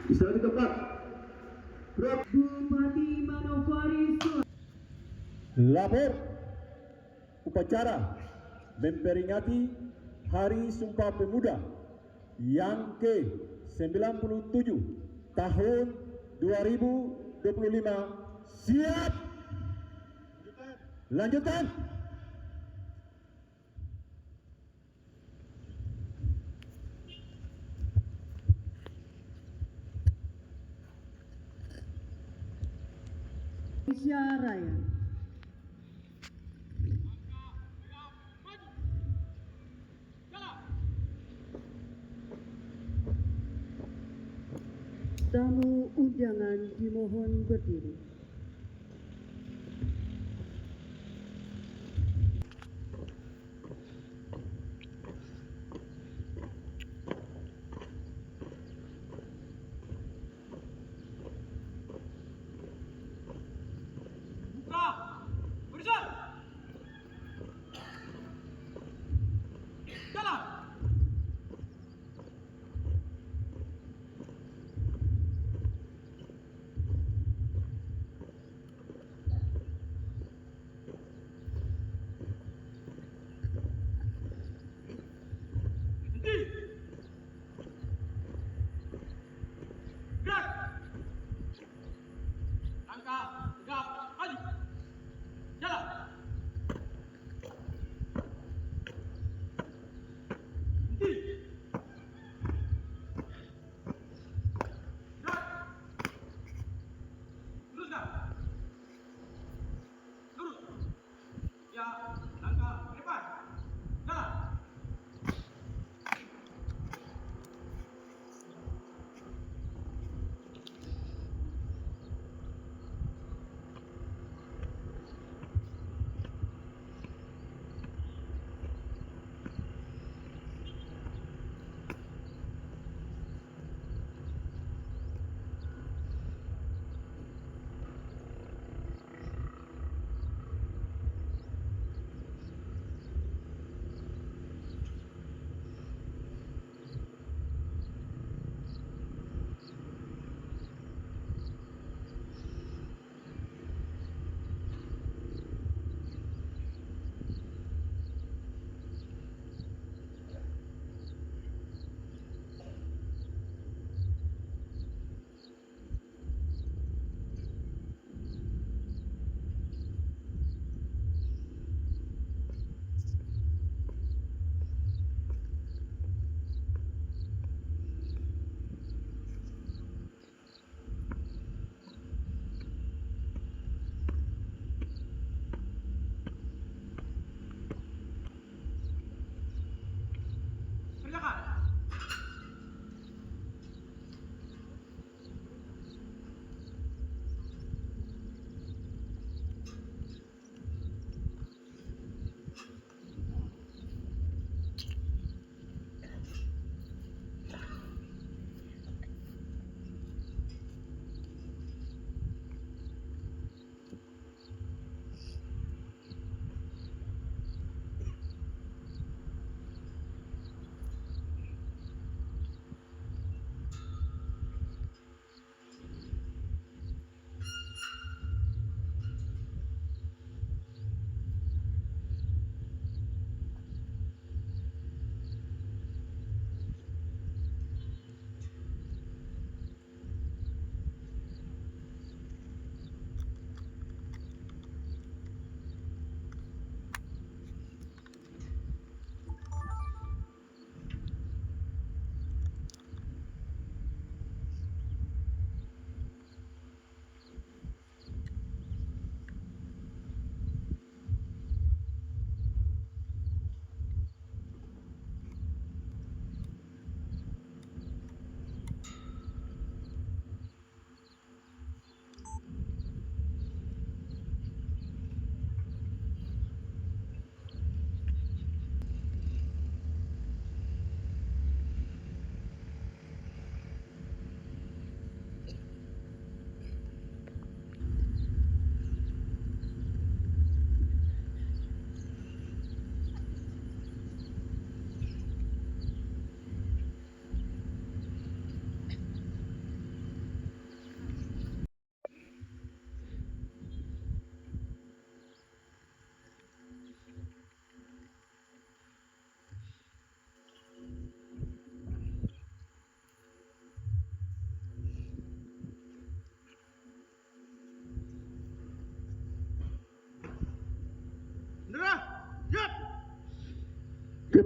Istirahat di tempat. Bupati Manokwari. Lapor upacara memperingati Hari Sumpah Pemuda yang ke-97 tahun 2025. Siap. Lanjutkan. Indonesia Raya. Tamu undangan dimohon berdiri.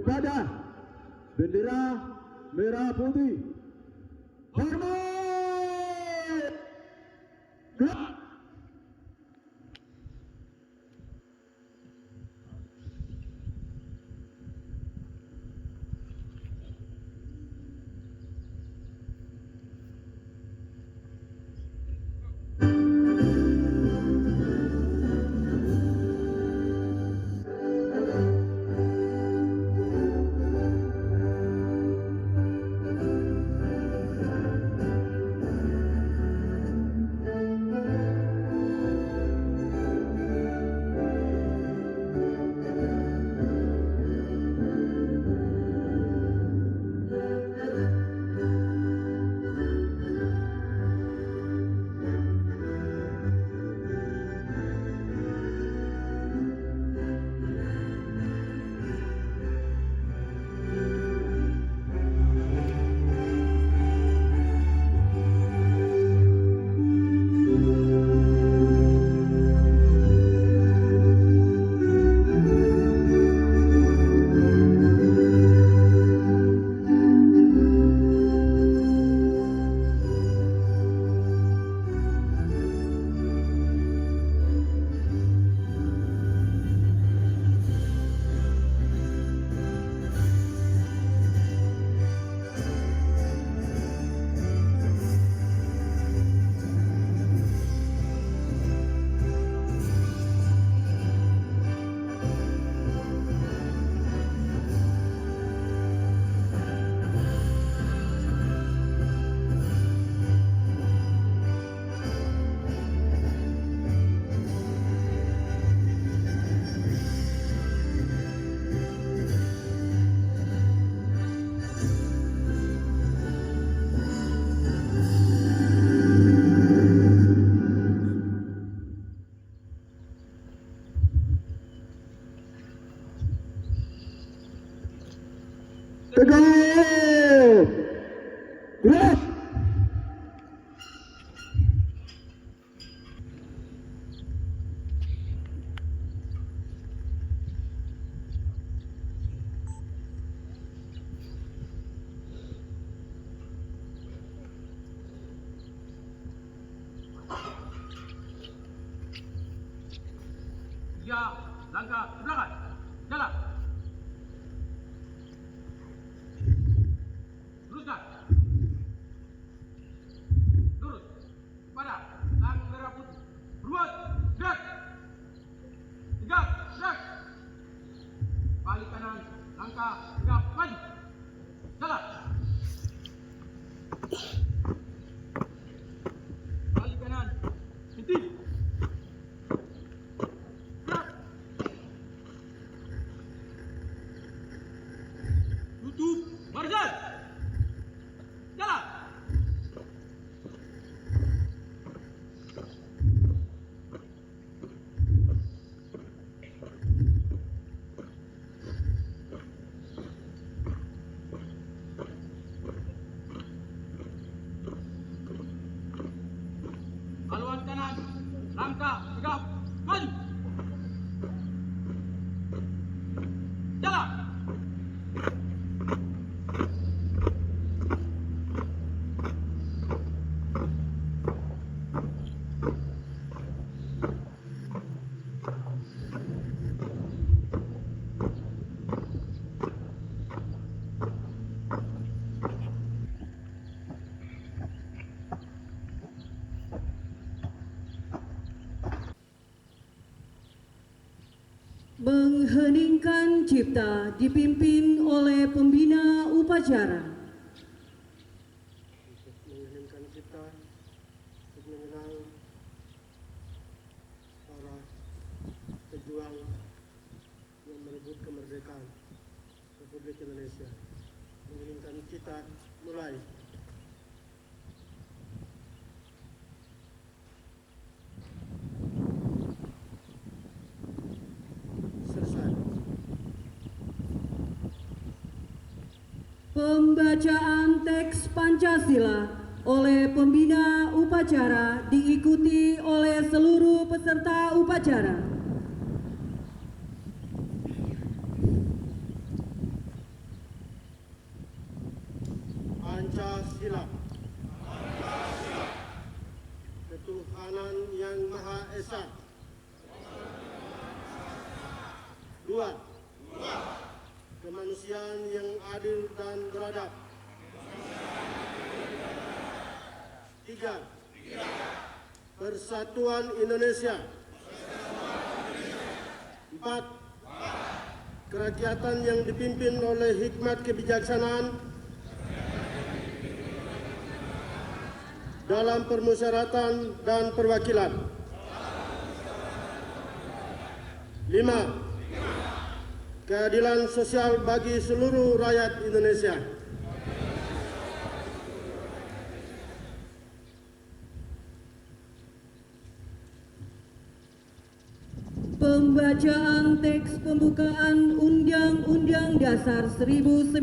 kepada bendera merah putih. Hormat! Gerak! Tegak! Gerak! Ya, langkah ke belakang. Jalan. Luruskan. Lurus. Pada sang merah putih. Berbuat. Gerak. Tegak. Gerak. Balik kanan. Langkah. Tegak. Maju. Jalan. Balik kanan. Henti. Tutup barisan. Jalan. Haluan kanan. Langkah tegap. Maju. Jalan. Mengheningkan cipta dipimpin oleh pembina upacara. Mengenangkan kita untuk mengenang para pejuang yang merebut kemerdekaan Republik Indonesia. Mengenangkan kita mulai. Selesai. Pembacaan teks Pancasila oleh pembina upacara diikuti oleh seluruh peserta upacara. bangsa. 2. Kemanusiaan yang adil dan beradab. 3. Persatuan Indonesia. 4. Kerakyatan yang dipimpin oleh hikmat kebijaksanaan dalam permusyawaratan dan perwakilan. 5. Keadilan sosial bagi seluruh rakyat Indonesia. Pembacaan teks pembukaan Undang-Undang Dasar 1945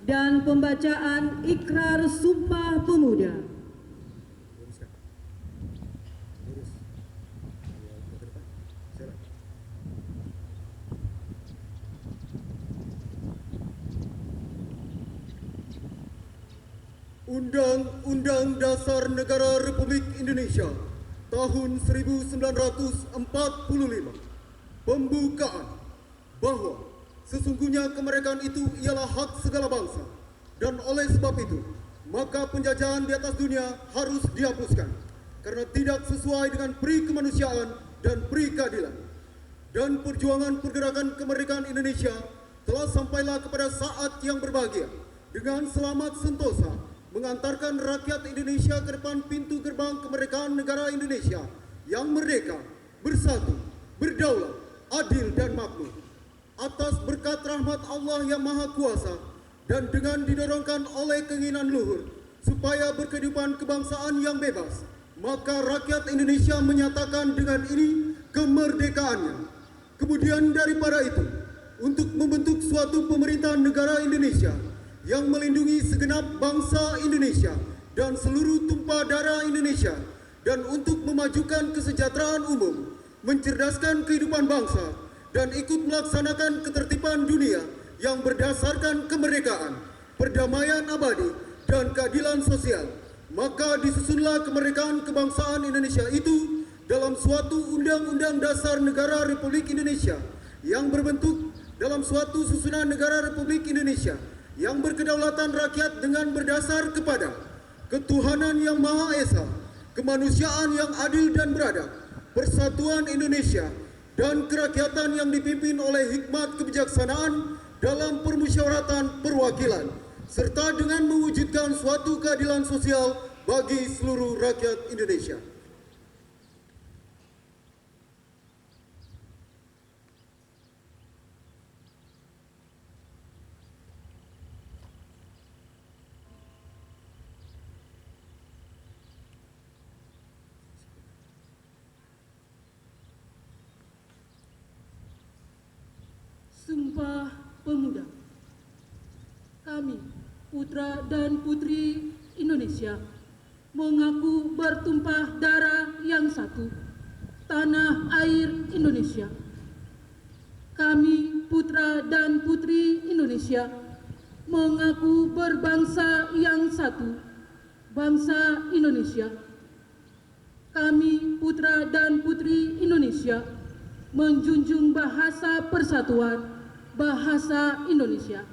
dan pembacaan Ikrar Sumpah Pemuda. Undang-Undang Dasar Negara Republik Indonesia tahun 1945. Pembukaan bahwa sesungguhnya kemerdekaan itu ialah hak segala bangsa, dan oleh sebab itu maka penjajahan di atas dunia harus dihapuskan karena tidak sesuai dengan peri kemanusiaan dan peri keadilan. Dan perjuangan pergerakan kemerdekaan Indonesia telah sampailah kepada saat yang berbahagia dengan selamat sentosa mengantarkan rakyat Indonesia ke depan pintu gerbang kemerdekaan negara Indonesia yang merdeka, bersatu, berdaulat, adil dan makmur. Atas berkat rahmat Allah yang Maha Kuasa dan dengan didorongkan oleh keinginan luhur supaya berkehidupan kebangsaan yang bebas, maka rakyat Indonesia menyatakan dengan ini kemerdekaannya. Kemudian daripada itu, untuk membentuk suatu pemerintahan negara Indonesia yang melindungi segenap bangsa Indonesia dan seluruh tumpah darah Indonesia, dan untuk memajukan kesejahteraan umum, mencerdaskan kehidupan bangsa, dan ikut melaksanakan ketertiban dunia yang berdasarkan kemerdekaan, perdamaian abadi, dan keadilan sosial. Maka disusunlah kemerdekaan kebangsaan Indonesia itu dalam suatu Undang-Undang Dasar Negara Republik Indonesia yang berbentuk dalam suatu susunan negara Republik Indonesia yang berkedaulatan rakyat dengan berdasar kepada ketuhanan yang Maha Esa, kemanusiaan yang adil dan beradab, persatuan Indonesia, dan kerakyatan yang dipimpin oleh hikmat kebijaksanaan dalam permusyawaratan perwakilan, serta dengan mewujudkan suatu keadilan sosial bagi seluruh rakyat Indonesia. Sumpah Pemuda. Kami, putra dan putri Indonesia, mengaku bertumpah darah yang satu, tanah air Indonesia. Kami, putra dan putri Indonesia, mengaku berbangsa yang satu, bangsa Indonesia. Kami, putra dan putri Indonesia, menjunjung bahasa persatuan, bahasa Indonesia.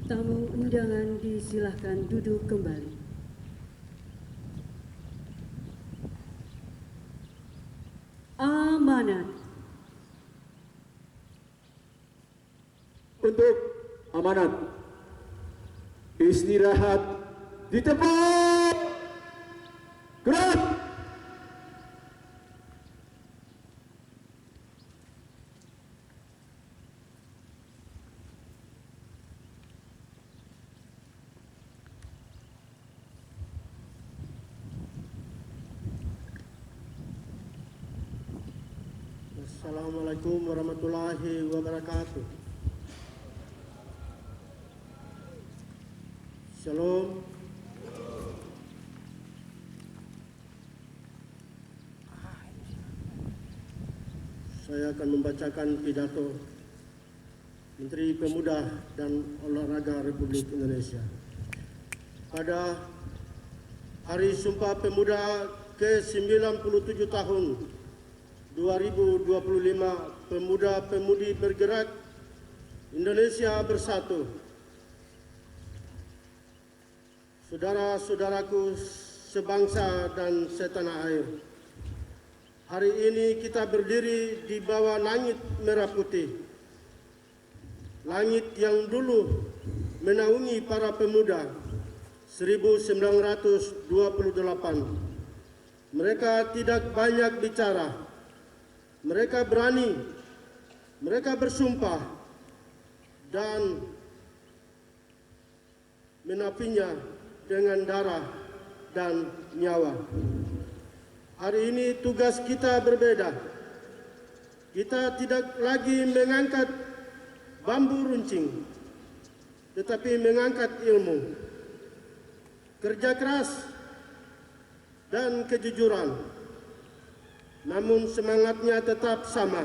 Tamu undangan disilahkan duduk kembali. Amanat. Untuk amanat, istirahat di tempat. Gerak. Assalamualaikum warahmatullahi wabarakatuh. Shalom. Saya akan membacakan pidato Menteri Pemuda dan Olahraga Republik Indonesia. Pada Hari Sumpah Pemuda ke-97 tahun 2025, pemuda-pemudi bergerak Indonesia bersatu. Saudara-saudaraku sebangsa dan setanah air, hari ini kita berdiri di bawah langit merah putih, langit yang dulu menaungi para pemuda 1928. Mereka tidak banyak bicara, mereka berani, mereka bersumpah dan menapinya dengan darah dan nyawa. Hari ini tugas kita berbeda. Kita tidak lagi mengangkat bambu runcing, tetapi mengangkat ilmu, kerja keras, dan kejujuran. Namun semangatnya tetap sama.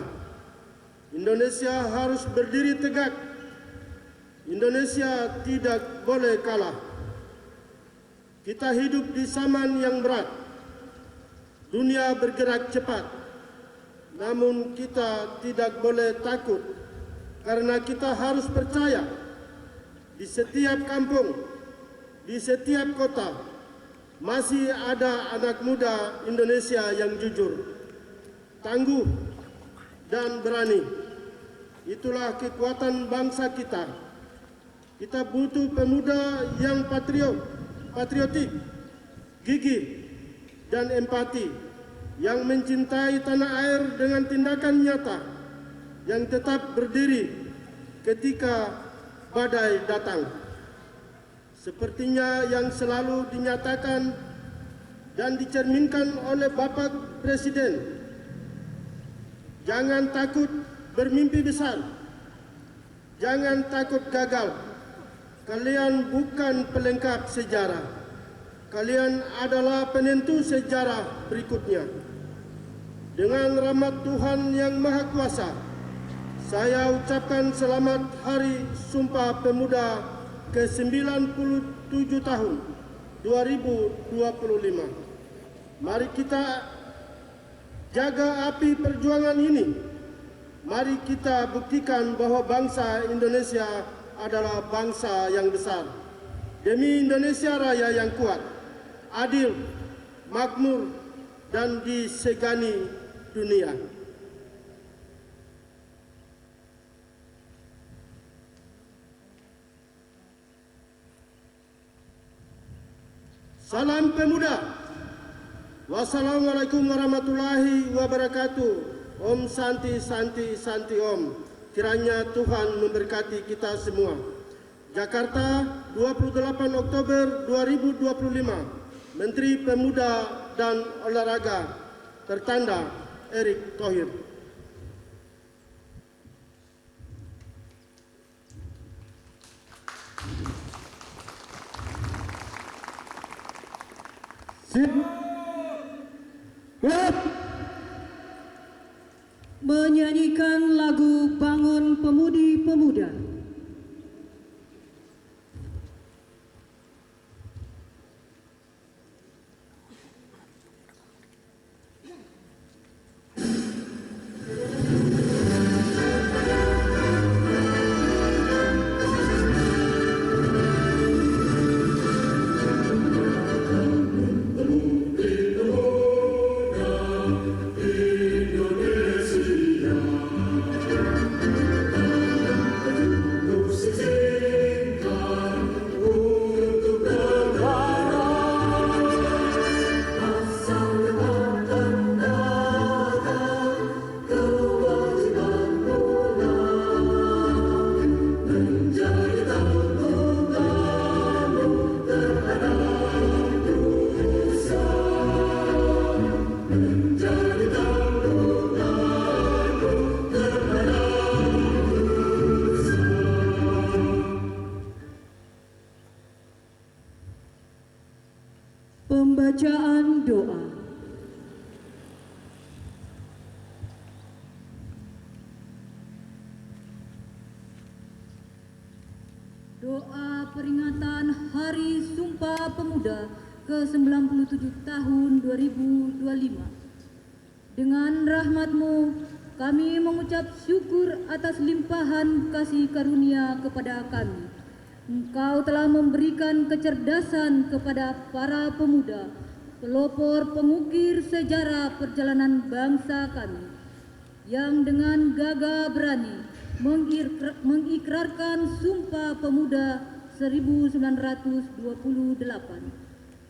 Indonesia harus berdiri tegak. Indonesia tidak boleh kalah. Kita hidup di zaman yang berat. Dunia bergerak cepat. Namun kita tidak boleh takut, karena kita harus percaya di setiap kampung, di setiap kota, masih ada anak muda Indonesia yang jujur, tangguh, dan berani. Itulah kekuatan bangsa kita. Kita butuh pemuda yang patriotik, gigih, dan empati, yang mencintai tanah air dengan tindakan nyata, yang tetap berdiri ketika badai datang. Sepertinya yang selalu dinyatakan dan dicerminkan oleh Bapak Presiden, jangan takut bermimpi besar, jangan takut gagal. Kalian bukan pelengkap sejarah, kalian adalah penentu sejarah berikutnya. Dengan rahmat Tuhan Yang Maha Kuasa, saya ucapkan selamat Hari Sumpah Pemuda ke-97 tahun 2025. Mari kita jaga api perjuangan ini. Mari kita buktikan bahwa bangsa Indonesia adalah bangsa yang besar. Demi Indonesia Raya yang kuat, adil, makmur, dan disegani dunia. Salam pemuda. Wassalamualaikum warahmatullahi wabarakatuh. Om Santi Santi Santi Om. Kiranya Tuhan memberkati kita semua. Jakarta, 28 Oktober 2025. Menteri Pemuda dan Olahraga, tertanda Erick Thohir. Menyanyikan lagu Bangun Pemudi Pemuda. Pembacaan doa. Doa peringatan Hari Sumpah Pemuda ke-97 tahun 2025. Dengan rahmat-Mu, kami mengucap syukur atas limpahan kasih karunia kepada kami. Engkau telah memberikan kecerdasan kepada para pemuda, pelopor pengukir sejarah perjalanan bangsa kami, yang dengan gagah berani mengikrarkan Sumpah Pemuda 1928.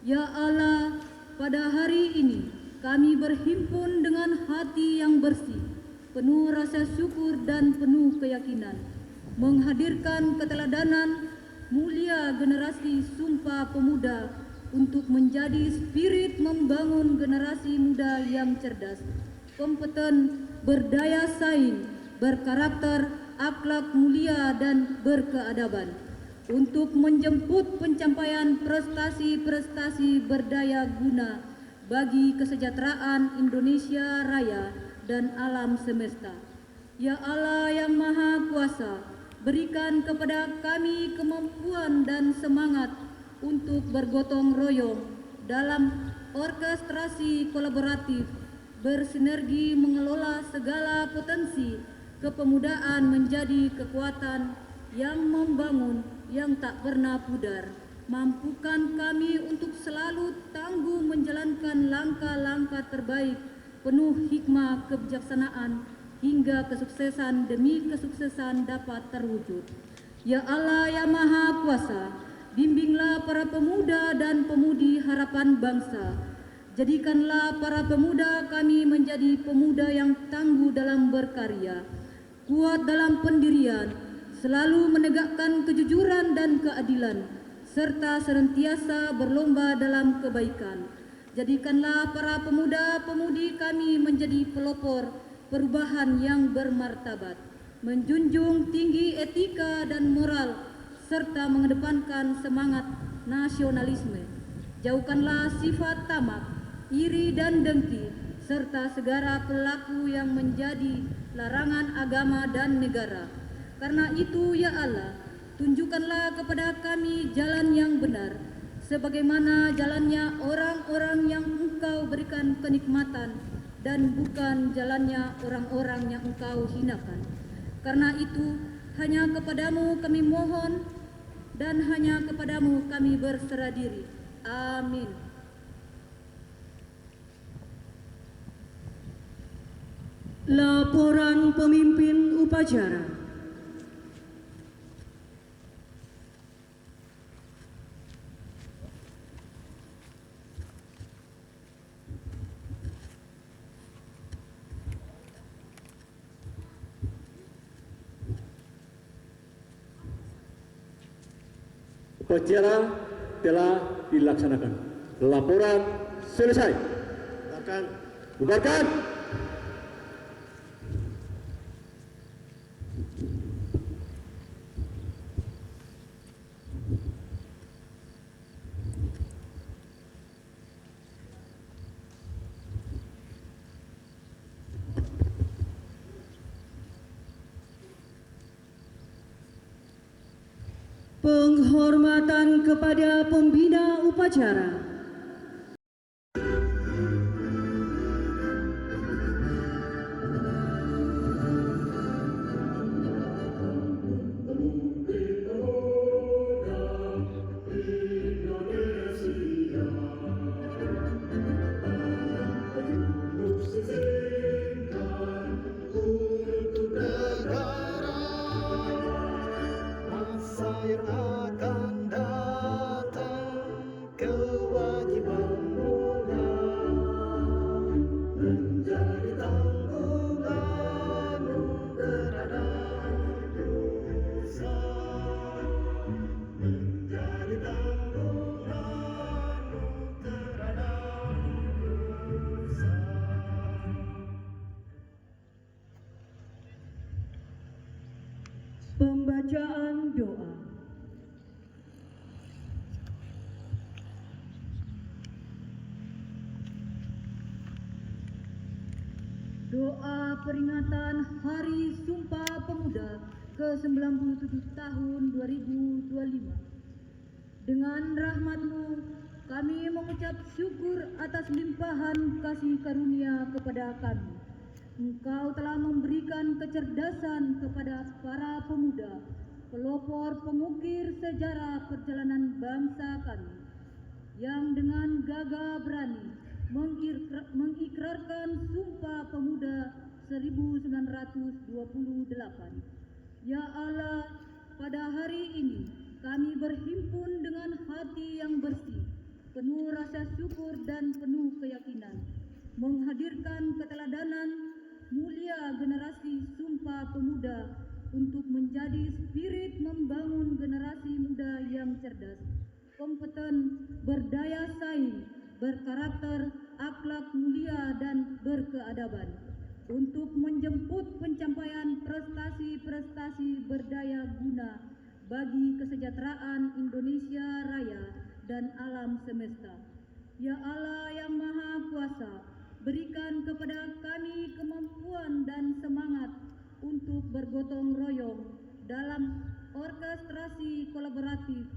Ya Allah, pada hari ini kami berhimpun dengan hati yang bersih, penuh rasa syukur dan penuh keyakinan, menghadirkan keteladanan mulia generasi Sumpah Pemuda untuk menjadi spirit membangun generasi muda yang cerdas, kompeten, berdaya saing, berkarakter, akhlak mulia dan berkeadaban, untuk menjemput pencapaian prestasi-prestasi berdaya guna bagi kesejahteraan Indonesia Raya dan alam semesta. Ya Allah yang Maha Kuasa, berikan kepada kami kemampuan dan semangat untuk bergotong royong dalam orkestrasi kolaboratif, bersinergi mengelola segala potensi kepemudaan menjadi kekuatan yang membangun, yang tak pernah pudar. Mampukan kami untuk selalu tangguh menjalankan langkah-langkah terbaik, penuh hikmah kebijaksanaan, hingga kesuksesan demi kesuksesan dapat terwujud. Ya Allah yang Maha Kuasa, bimbinglah para pemuda dan pemudi harapan bangsa. Jadikanlah para pemuda kami menjadi pemuda yang tangguh dalam berkarya, kuat dalam pendirian, selalu menegakkan kejujuran dan keadilan, serta senantiasa berlomba dalam kebaikan. Jadikanlah para pemuda-pemudi kami menjadi pelopor perubahan yang bermartabat, menjunjung tinggi etika dan moral, serta mengedepankan semangat nasionalisme. Jauhkanlah sifat tamak, iri dan dengki, serta segala perilaku yang menjadi larangan agama dan negara. Karena itu ya Allah, tunjukkanlah kepada kami jalan yang benar, sebagaimana jalannya orang-orang yang Engkau berikan kenikmatan, dan bukan jalannya orang-orang yang Engkau hinakan. Karena itu, hanya kepadamu kami mohon, dan hanya kepadamu kami berserah diri. Amin. Laporan pemimpin upacara. Upacara telah dilaksanakan. Laporan selesai. Bubarkan. Penghormatan kepada pembina upacara. Pembacaan doa. Doa peringatan Hari Sumpah Pemuda ke-97 tahun 2025. Dengan rahmat-Mu, kami mengucap syukur atas limpahan kasih karunia kepada kami. Engkau telah memberikan kecerdasan kepada para pemuda, pelopor pengukir sejarah perjalanan bangsa kami, yang dengan gagah berani mengikrarkan Sumpah Pemuda 1928. Ya Allah, pada hari ini kami berhimpun dengan hati yang bersih, penuh rasa syukur dan penuh keyakinan, menghadirkan keteladanan mulia generasi Sumpah Pemuda untuk menjadi spirit membangun generasi muda yang cerdas, kompeten, berdaya saing, berkarakter, akhlak mulia dan berkeadaban, untuk menjemput pencapaian prestasi-prestasi berdaya guna bagi kesejahteraan Indonesia Raya dan alam semesta. Ya Allah yang Maha Kuasa, berikan kepada kami kemampuan dan semangat untuk bergotong royong dalam orkestrasi kolaboratif,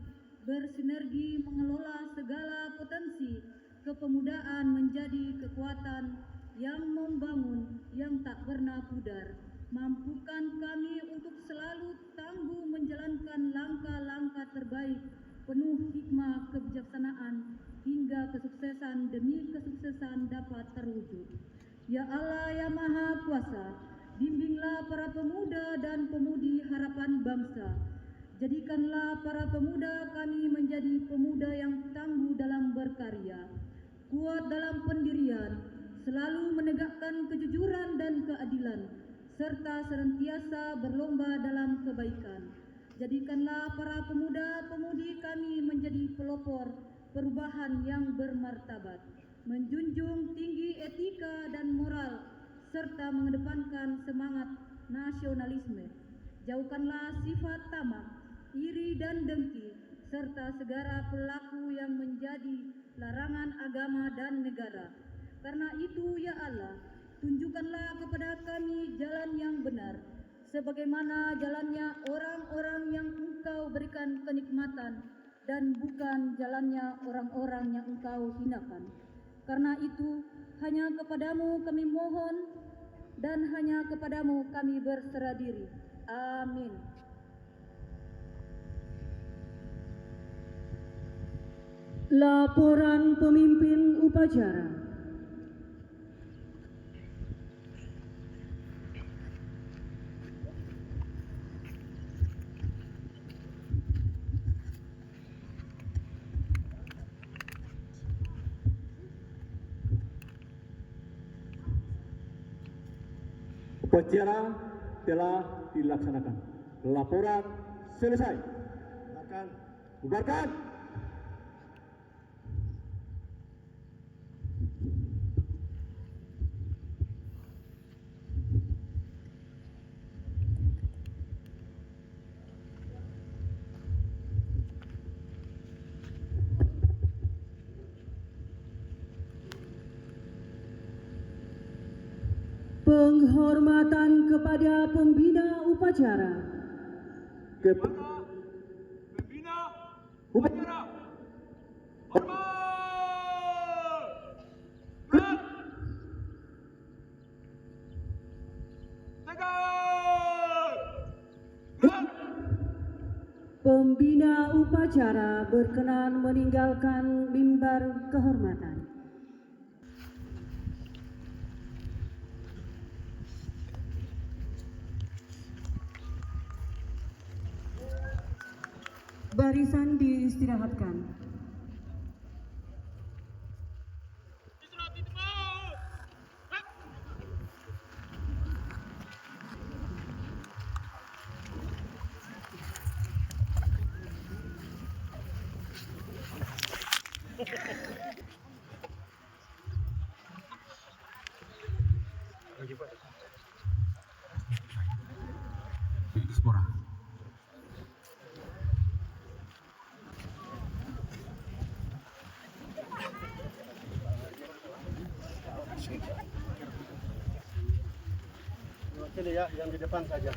bersinergi mengelola segala potensi kepemudaan menjadi kekuatan yang membangun, yang tak pernah pudar. Mampukan kami untuk selalu tangguh menjalankan langkah-langkah terbaik, penuh hikmah kebijaksanaan, hingga kesuksesan demi kesuksesan dapat terwujud. Ya Allah yang Maha Kuasa, bimbinglah para pemuda dan pemudi harapan bangsa. Jadikanlah para pemuda kami menjadi pemuda yang tangguh dalam berkarya, kuat dalam pendirian, selalu menegakkan kejujuran dan keadilan, serta senantiasa berlomba dalam kebaikan. Jadikanlah para pemuda-pemudi kami menjadi pelopor perubahan yang bermartabat, menjunjung tinggi etika dan moral, serta mengedepankan semangat nasionalisme. Jauhkanlah sifat tamak, iri dan dengki, serta segala perilaku yang menjadi larangan agama dan negara. Karena itu ya Allah, tunjukkanlah kepada kami jalan yang benar, sebagaimana jalannya orang-orang yang Engkau berikan kenikmatan, dan bukan jalannya orang-orang yang Engkau hinakan. Karena itu, hanya kepadamu kami mohon, dan hanya kepadamu kami berserah diri. Amin. Laporan pemimpin upacara. Upacara telah dilaksanakan. Laporan selesai. Silakan. Bubarkan. Penghormatan kepada pembina upacara. Pembina upacara. Hormat. Berat. Tegak. Berat. Pembina upacara berkenan meninggalkan mimbar kehormatan. Barisan diistirahatkan. Istirahat di tempat. Hap. Wakili ya, yang di depan saja.